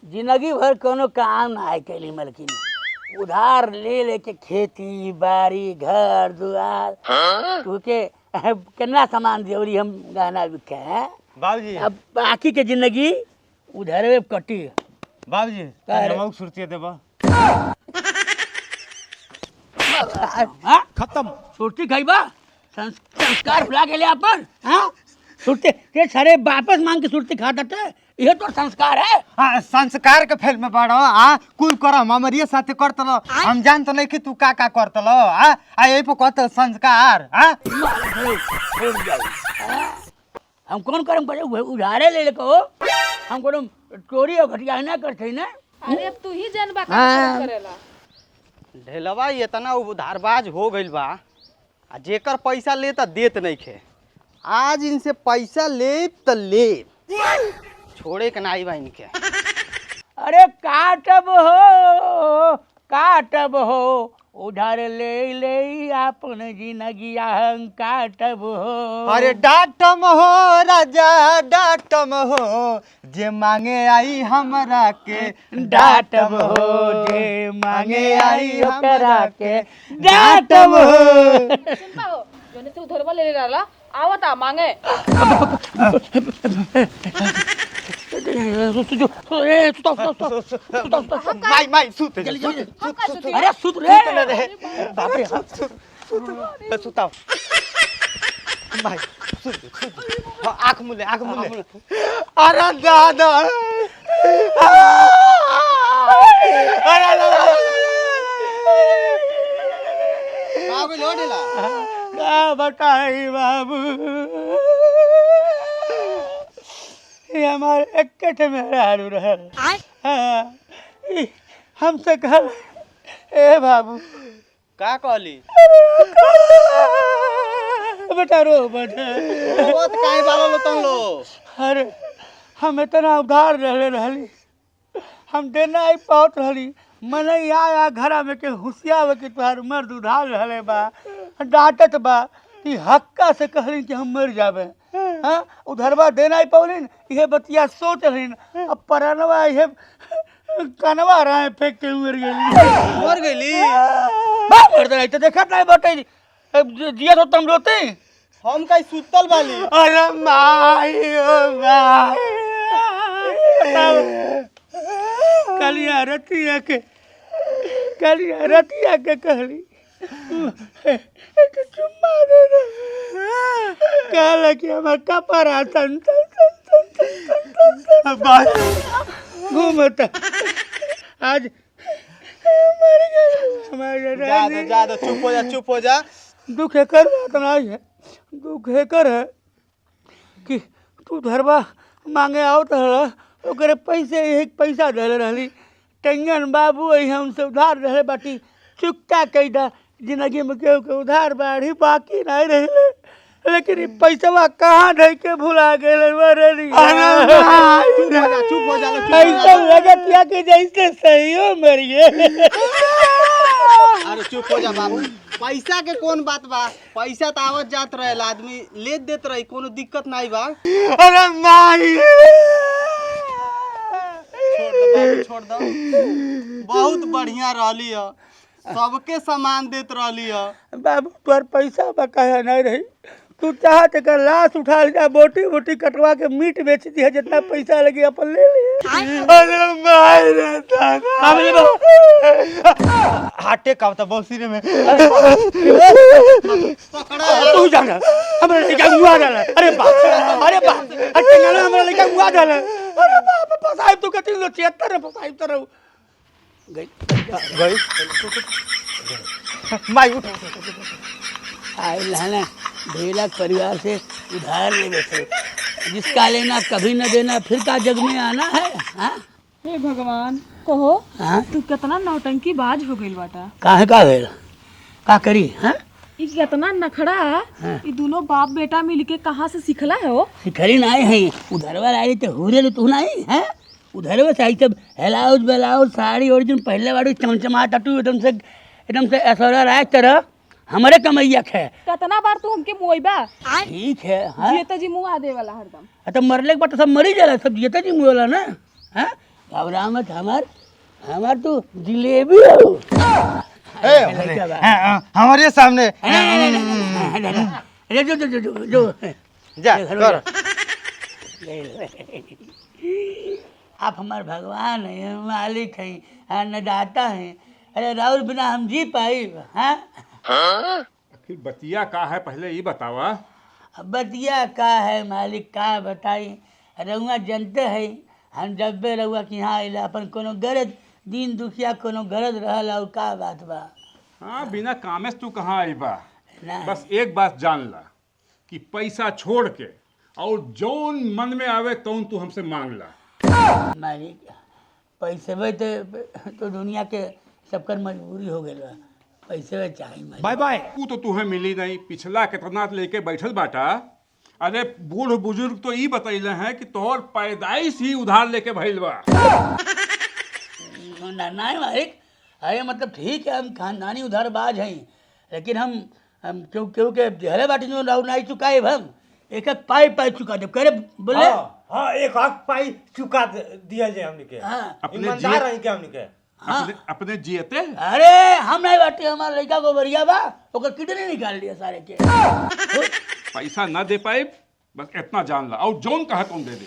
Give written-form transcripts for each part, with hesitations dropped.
जिंदगी भर कोनो काम ना है कैली मलकिन, उधार ले लेके खेती बाड़ी घर दुआर तुके कितना सामान दियोरी हम गहना बिके हैं बाबूजी। अब बाकी के जिंदगी उधर में कटी। बाबूजी नमक सुरती देबा खत्म सुरती खाइबा संस्कार भुला गेले अपन। हाँ सुरती के सारे वापस मांग के सुरती खाता थे, ये तो संस्कार है। हाँ संस्कार के फेल में पड़ो। हाँ कुल करम हमारे साथ करतलो, हम जानते नहीं कि तू का करतलो। हाँ यही पे कहते संस्कार। हाँ हम कौन करम करे उधारे ले लेको, हम कोनो चोरी और घटिया ना करते ना। अरे अब तू ही जानबा का करेला। ढेलवा इतना उधारबाज हो गइल बा, आ जेकर पैसा ले त देत नहीं खे। आज इनसे पैसा ले त ले, छोड़े के नाई बा इनके। अरे काटब हो उधार ले ले अपन जिंदगी हम काटब हो। अरे डाटम हो राजा डाटम हो, जे मांगे आई हमरा के डाटब हो, जे मांगे आई ओकरा के डाटब हो। सुन पाओ जोने से उधरवा ले रहला आवता मांगे। माई सुत अरे सुत रे बाप रे। सुताओ माई आँख मुले अरे दादा क्या बताई बाबू, ये हमारे एक मेरा हारू रहे। हमसे कह ए बाबू का कहली बेटा रो बेटा बहुत काहे बालो लो तुम लो। अरे हम इतना उधार रहली, हम देना ही पात रहली। मन आया घरा में के हुसिया के तुहार मर्द उधार रहले बा, डांटत बा कि हक्का से कहलिन कि हम मर जाबे। हाँ उधरवा देना ही पौलिन, ये बतिया सोच रही। अब परनवा ये कनवा रहा फेंक के मर गई मर गई तो देखत नहीं बटे जिया तो तुम रोते हम कहीं सुतल बाली। अरे माई ओ माई कलिया रतिया के कहली चुम्मा दे दे, कहला कि हमार कपड़ा सन घूमता आज मर गए। जा चुप हो जा। दुख एकर बात नहीं है, दुख एकर है कि तू धरवा मांगे आओ तो ओकरे पैसा दे रहली। टेंगन बाबू यही हमसे उधार रहे बाटी चुकता कैदा जिंदगी में केहू के उधार बाढ़ी बाकी नहीं रहे, लेकिन ये पैसा कहाँ ढक के भुला गए। चुप हो जा ऐसा लगत या कि जैसे सही हो मरिए। अरे चुप हो जा बाबू, पैसा के कौन बात बा, पैसा तो आवत जात रहे, आदमी ले देत रही, कोनो दिक्कत नहीं बा। अरे माई छोड़ दो बहुत बढ़िया रहली है, सबके सामान देत रहली है। बाबू तोर पैसा बकाया नहीं रही, तू चाहत कर लाश उठा लिया, बोटी बोटी कटवा के मीट बेच दिया, जितना पैसा लगे अपन ले लिए। अरे माई रे हाटे का तो बहुत सिरे में तू जाना हमरा लड़का मुआ डाला। अरे बाप टेंगना हमरा लड़का मुआ डाला। अरे बाप फसाई तू कति लो 76 फसाई तरह गई माई उठ आई लाना ढेला परिवार से उधार ले बैठे, जिसका लेना कभी न देना, फिर का जग में आना है। हाँ हे भगवान कहो हाँ तू कितना नौटंकी बाज हो गइल बाटा। काहे का भेल का करी। हाँ ई कितना नखड़ा ई दोनों बाप बेटा मिलके कहाँ से सिखला है वो। सिखरी नहीं है उधरवा लाई तो हुरे तू नहीं है उधरवा से आई सब हेलाउज बेलाउज साड़ी और जो पहले वाली चमचमा टटू एकदम से ऐसा राय तरह हमारे कमैया है। कितना बार तू हमके मुआइबा। ठीक है। हाँ जीते जी मुआ दे वाला हरदम। तो मरले के बाद तो सब मरी जाला, सब जीते जी मुला ना। हाँ घबरा मत, हमार तो जिलेबी हो। लड़का बा। हमारे सामने अरे जो जा घर कर। आप हमारे भगवान हैं, मालिक हैं, अन्नदाता हैं। अरे राहुल बिना हम जी पाई? हाँ, आखिर बतिया का है पहले ये बतावा। बतिया का है मालिक, का बताई। रउआ जनते है, हम जब बे रउआ कि यहाँ अइला अपन कोनो गरज दिन दुखिया कोनो गरज रहल और का बात बा। हाँ, बिना कामे से तू कहाँ आई बा। ना। बस एक बात जान ला कि पैसा छोड़ के और जौन मन में आवे तौन तू हमसे मांग ला। मालिक पैसे में तो दुनिया के सबकर मजबूरी हो गई बा, पैसे में चाहिए मालिक। Bye bye. तू तो तुम्हें मिली नहीं, पिछला कितना लेके बैठल बाटा। अरे बूढ़ बुजुर्ग तो ये बतैले हैं कि तोहर पैदाइश ही उधार लेके भइल बा। ना नहीं मालिक, अरे मतलब ठीक है, हम खानदानी उधारबाज हैं, लेकिन हम क्यों के देहले बाटी जो राउ नहीं चुकाए, हम एक एक पाई चुका दे करे बोले। हाँ एक आख पाई चुका दिया जाए हमने के। हाँ, अपने ईमानदार रही के हमने के। अपने जियते अरे हम नहीं बाटी, हमारा लड़का को बरिया बा, ओकर किडनी निकाल दिया सारे के। पैसा ना दे पाए, बस इतना जान ला और जौन कहा तुम दे दे।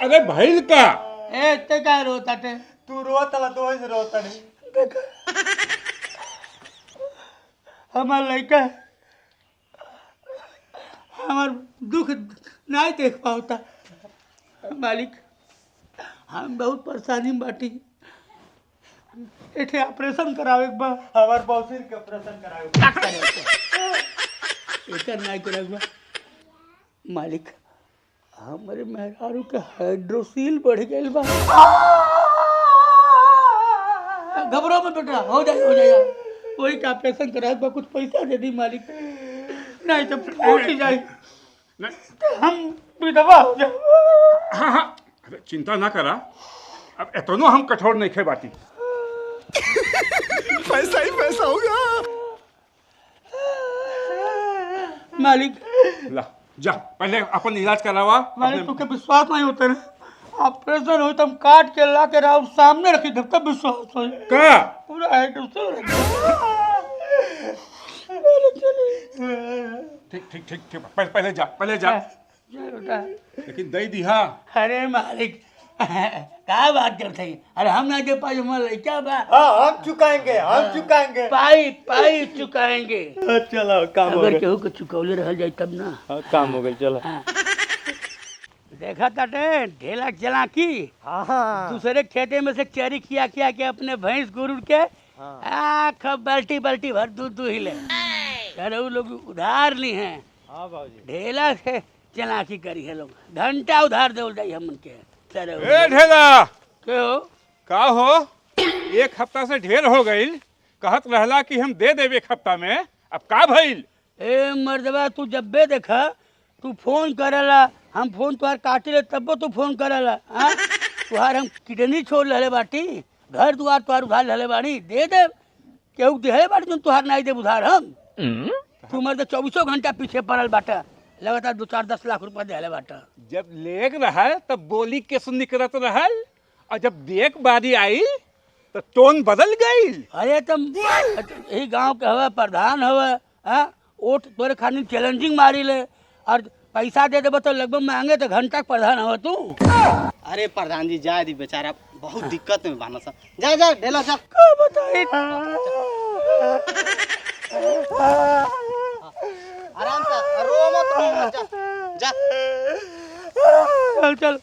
अरे भइल का ए ते का रोता टे? तू रोता तो ऐसे रोता नहीं। हमार लड़का हमार दुख नहीं देख पाता मालिक, हम बहुत परेशानी में बाटी। एठे ऑपरेशन करावे के बा, हमार बौसिर के ऑपरेशन करावे। एकर नहीं करावे बा मालिक। हमारे मेहरारू के हाइड्रोसील बढ़ गई बा। घबराओ मत बेटा, हो जाए वही का ऑपरेशन करावे बा, कुछ पैसा दे दी मालिक, नहीं तो उठ ही जाए, हम विधवा हो जाए। हाँ हाँ, अरे चिंता ना करा, अब इतनो हम कठोर नहीं खे बाटी। पैसा ही पैसा होगा मालिक। ला जा पहले अपन इलाज करावा। मालिक तुके विश्वास नहीं होता ना, ऑपरेशन हो तो हम काट के ला के राउर सामने रखी तब तब विश्वास हो। का पूरा हाइड्रोसील ठीक ठीक ठीक ठीक, पहले जा लेकिन दई दिहा। अरे मालिक क्या बात करते हैं? अरे हम ना दे पाए, हमारा लड़का बा। हाँ हम चुकाएंगे। पाई चुकाएंगे। चलो काम हो अगर गया। केहू के चुकौले रह जाए तब ना। हाँ, काम हो गया चलो। हाँ। देखा ताटे ढेला चला की हाँ दूसरे खेते में से चरी खिया के अपने भैंस गुरु के खूब बाल्टी भर दूध दुहिले। अरे वो लोग उधार ली हैं। हाँ बाबूजी। ढेला से चलाकी करी है लोग, घंटा उधार दे जाई हमन के। ए ढेला के हो का हो, एक हफ्ता से ढेर हो गई, कहत रहला कि हम दे देब एक हफ्ता में, अब का भइल? ए मर्दबा, तू जब बे देखा तू फोन करला, हम फोन तुहार काटे ले तब तू फोन करला। हाँ, तुहार हम किडनी छोड़ रहे बाटी, घर दुआर तुहार उधार रहे बाड़ी, दे दे केहू दे बाटी तुम तुहार नहीं दे उधार हम। तू मर्द 24 घंटा पीछे पड़ल बाटा, लगातार 2-4-10 लाख रुपया दे बाटा। जब लेग रहल तब बोली के सुन निकलत रहल, और जब देख बारी आई तो टोन बदल गई। अरे तुम यही गांव के हवा प्रधान हवा, हाँ वोट तोरे खानी चैलेंजिंग मारी ले, और पैसा दे देबो तो लगभग मांगे तो घंटा प्रधान हवा तू। अरे प्रधान जी जाए दी, बेचारा बहुत दिक्कत में बाना सा। जा ढेला जा। का बताई आराम से रो मत, जा चल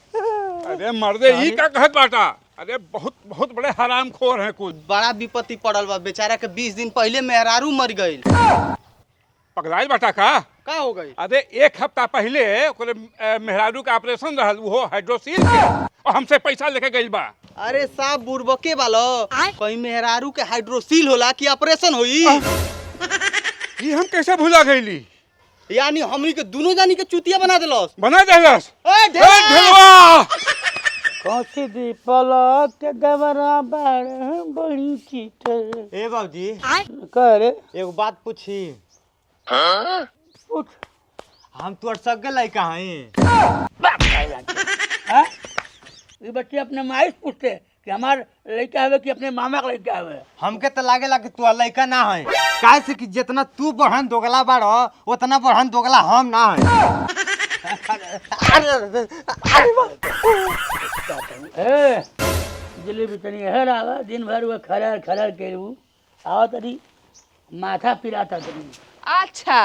अरे मर्दे ई का कहत बाटा? अरे बहुत बड़े हराम खोर हैं कुछ। बड़ा विपत्ति पड़ल बा, बेचारा के 20 दिन पहले मेहरारू मर गई। पगलाइल बाटा का हो गई? अरे एक हफ्ता पहले ओकरे मेहरारू का ऑपरेशन रहल, वो हाइड्रोसील के, और हमसे पैसा लेके गइल बा। अरे साहब बुरबके वालो, कहीं मेहरारू के हाइड्रोसील होला कि ऑपरेशन होई? ये हम कैसे भुला गईली? यानी हमनी के दोनों जानी के चुतिया बना देलस। बना देलस। ए ढेलवा कौसी दी पलक के गवरा बड़ी चीटर। ए बाबूजी करे एगो बात पूछी। पूछ। हम तोर सगे लड़का हैं। हाँ? ये बच्चे अपने माई से पूछते कि हमार लड़का है कि अपने मामा का लड़का है। हमके तो लागेला कि तू लड़का ना है, काहे से कि जितना तू बढ़न दोगला बाड़ो उतना बढ़न दोगला हम ना है। ए जलेबी तनी हर आवा दिन भर वो खरर खरर के आवा तनी माथा पिराता तनी। अच्छा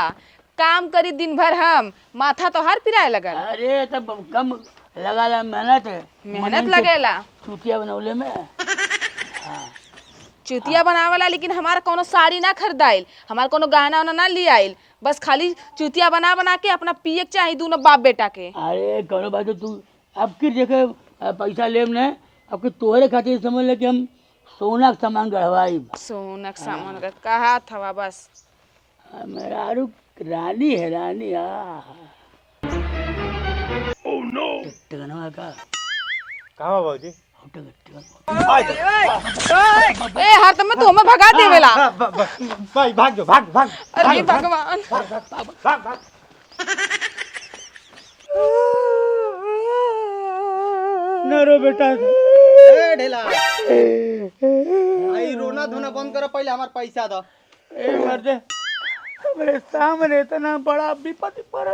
काम करी दिन भर हम माथा तो हर पिराए लगल। अरे तब कम लगाला मेहनत है। मेहनत लगेला चुतिया बनौले में। चुतिया बनावला, लेकिन हमारा कोनो साड़ी ना खरीदाइल, हमारा कोनो गहना उना ना ले आइल, बस खाली चुतिया बना बना के अपना पिए के चाहिए दोनों बाप बेटा के। अरे करो बात तू अब की देखे पैसा लेम ने अब कि तोहरे खातिर समझ ले कि हम सोना का सामान गढ़वाई। सोनक सामान का कहा था बस। मेरा आरू रानी है रानी। का कहाँ बाबूजी? ए हर तुम तो हमें भगा देवेला। भाई भाग जो, भाग भाग अरे भगवान। भाग भाग। न रो बेटा। ए ढेला आई रोना धोना बंद करो, पहले हमार पैसा दो। ए मर्दे मेरे सामने इतना बड़ा विपत्ति पड़ा।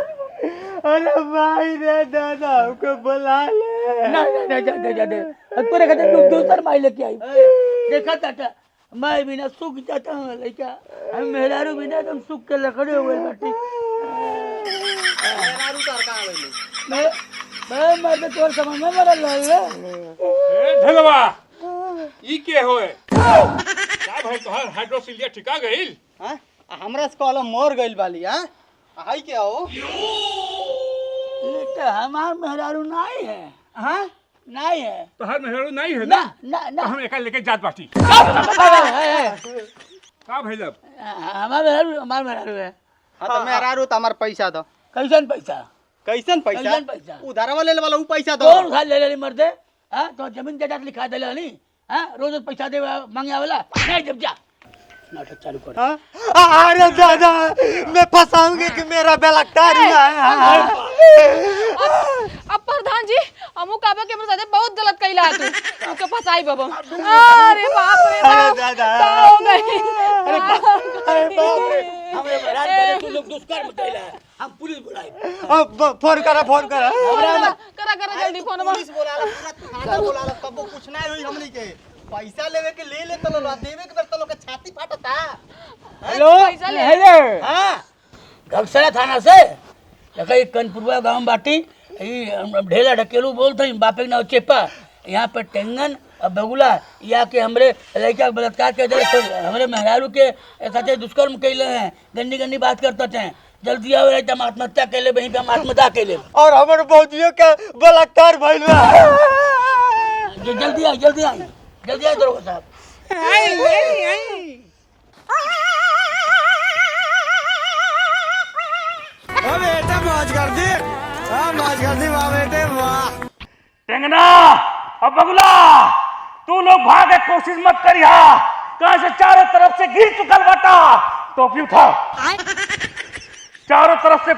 अरे भाई रे दादा हमको बुला ले। नहीं जा दे तोरे खातिर तू दूसर माई लेके आई। देखा टाटा मैं बिना सूख जाता हूँ लड़का, हम मेहरारू बिना तुम सूख के लकड़े हो गए बाटी। मैं मर्दे तोर समझ में मरल रहे। ढेलवा ई के होए का भाई तोहार हाइड्रोसिलिया ठिका गइल? हां हमरा से कहलो मर गइल बाली। हां हाई के हो ये तो हमार मेहरारू नहीं है। हां नहीं है तोहार मेहरारू नहीं है ना ना? ना तो ना हम एका लेके जात बाटी। का भइल अब? हमार मेहरारू है। हां तो मेहरारू त हमार पैसा दो। कैसन पैसा? कैसन पैसा? कैसन पैसा? उधार वाले वाला ऊ पैसा दो। कौन उधार ले ले मर्दे? हां तो जमीन जायदाद लिखा दे लेनी। हां रोज रोज पैसा दे मांगे वाला नहीं। जब जा नाटक चालू कर। अरे दादा मैं फंसाऊंगी कि मेरा बेलकता है। अब प्रधान जी हमू काबा के साथे बहुत गलत कइला तू। तू के फसाई बाबा। अरे बाप रे बाप। दादा। हो गई। अरे बाप रे हमें हैरान करे तू लोग दुष्कर्म कइला है। हम पुलिस बुलाई। फोन करा करा जल्दी फोन में। पुलिस बोलाला, पूरा थाना बोलाला, कबो कुछ ना होई हमनी के। पैसा लेवे के ले तलो, देवे के बेर तलो के छाती फाटता। हेलो पैसा ले। हेलो हां घगसरा थाना से लकई कनपुरवा गांव बाटी ई ढेला ढकेलू बोलते हैं बापे ना चेपा यहाँ पर टेंगन और बगुला या के हमरे लड़का के बलात्कार के दे हमरे मेहरारू के साथे दुष्कर्म कैले हैं। गंदी गंदी बात करते हैं। जल्दी आओ रे हम आत्महत्या कैले वहीं पे हम आत्महत्या कैले और हमारे बौजियों का बलात्कार भइल बा। जल्दी आई दरोगा साहब। बेटा मौज कर दी, मौज कर दी वाह बेटे वाह। टेंगना और बगुला तू लोग भागे कोशिश मत करिया, कहां से चारों तरफ से घिर चुकल बाटा। टोपी उठा, चारों तरफ से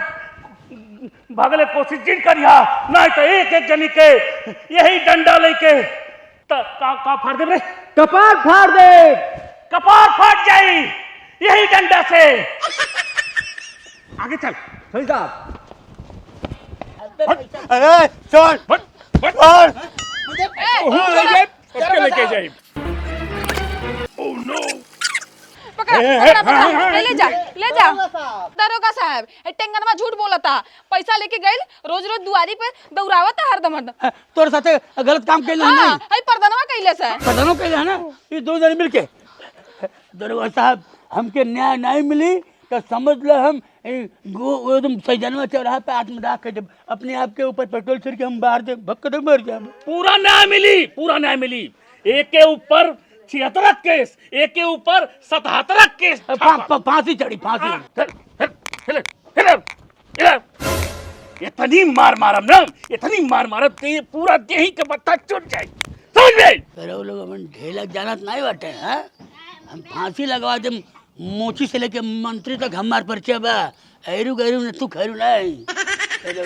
भागले कोशिश जिन करिया, नहीं तो एक एक जनी के यही डंडा लेके का फाड़ दे रे। कपार फाड़ दे। कपार फाट जाई यही डंडा से। आगे चल सही साहब। अरे छोड़ छोड़। लेके जाए। पकड़ा ले जा दरोगा साहब। टेंगन में झूठ बोला था, पैसा लेके गइल, रोज रोज दुआरी पे दौड़ावत हरदम हरदम। तोर साथे गलत काम कैले है हां नहीं हई परदनवा कइले से प्रधानों कैले है ना। ये दो जने मिलके दरोगा साहब हमके न्याय नहीं मिली तो समझ लो हम एकदम सैजनवा चौराहा पे आत्मदाह कर जब अपने आप के ऊपर पेट्रोल छिड़क के हम बाहर से भक्क दे मर जाए। पूरा न्याय मिली। एक के ऊपर 76 केस, एक के ऊपर 77 केस। फांसी चढ़ी फांसी। इतनी मार मारब ना, इतनी मार मारब कि पूरा देही के बत्ता चुट जाए। समझ में? फिर वो लोग अपन ढेलक जानत नहीं बाटे हैं। हम फांसी लगवा देम मोची से लेके मंत्री तक हमार परिचय बा। ऐरू गैरू ने तू खैरू नहीं। हेलो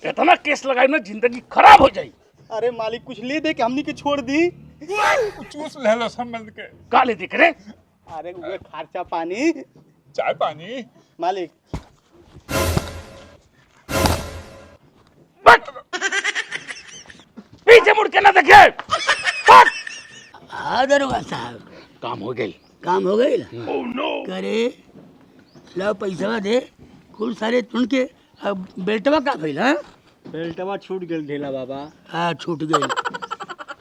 इतना केस लगाई ना जिंदगी खराब हो जाई। अरे मालिक कुछ ले दे के हमनी के छोड़ दी। चूस ले लो संबंध के। काले दिख रहे अरे वो खर्चा पानी चाय पानी मालिक। बट पीछे मुड़ के ना देखे। हाँ दरोगा साहब, काम हो गई। काम हो गई। Oh no. करे लो पैसा दे कुल सारे तुन के। अब बेल्टवा का भइल? हाँ बेल्टवा छूट गेल ढेला बाबा। हाँ छूट गई।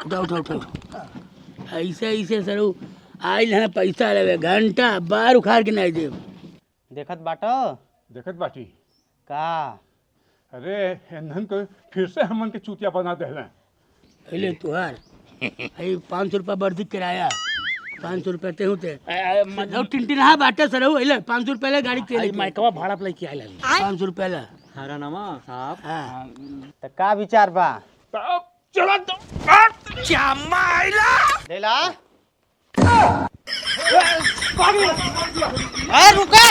उठा उठा उठा उठा। ऐसे ऐसे सरू आइल है पैसा लेवे, घंटा बार उखाड़ के नहीं देव। देखत बाटो देखत बाटी। का अरे एनहन तो फिर से हमन के चूतिया बना देले। पहले तुहार 500 रुपया वर्दी किराया, 500 रुपया ते होते मतलब टिंटिन। हाँ बाटे सर हो 500 रुपया ले गाड़ी के माइकवा भाड़ा पे लेके आइला। 500 रुपया ला। हरा नमा साहब। हाँ तो का विचार बा? तब चला तो ढेला रुको।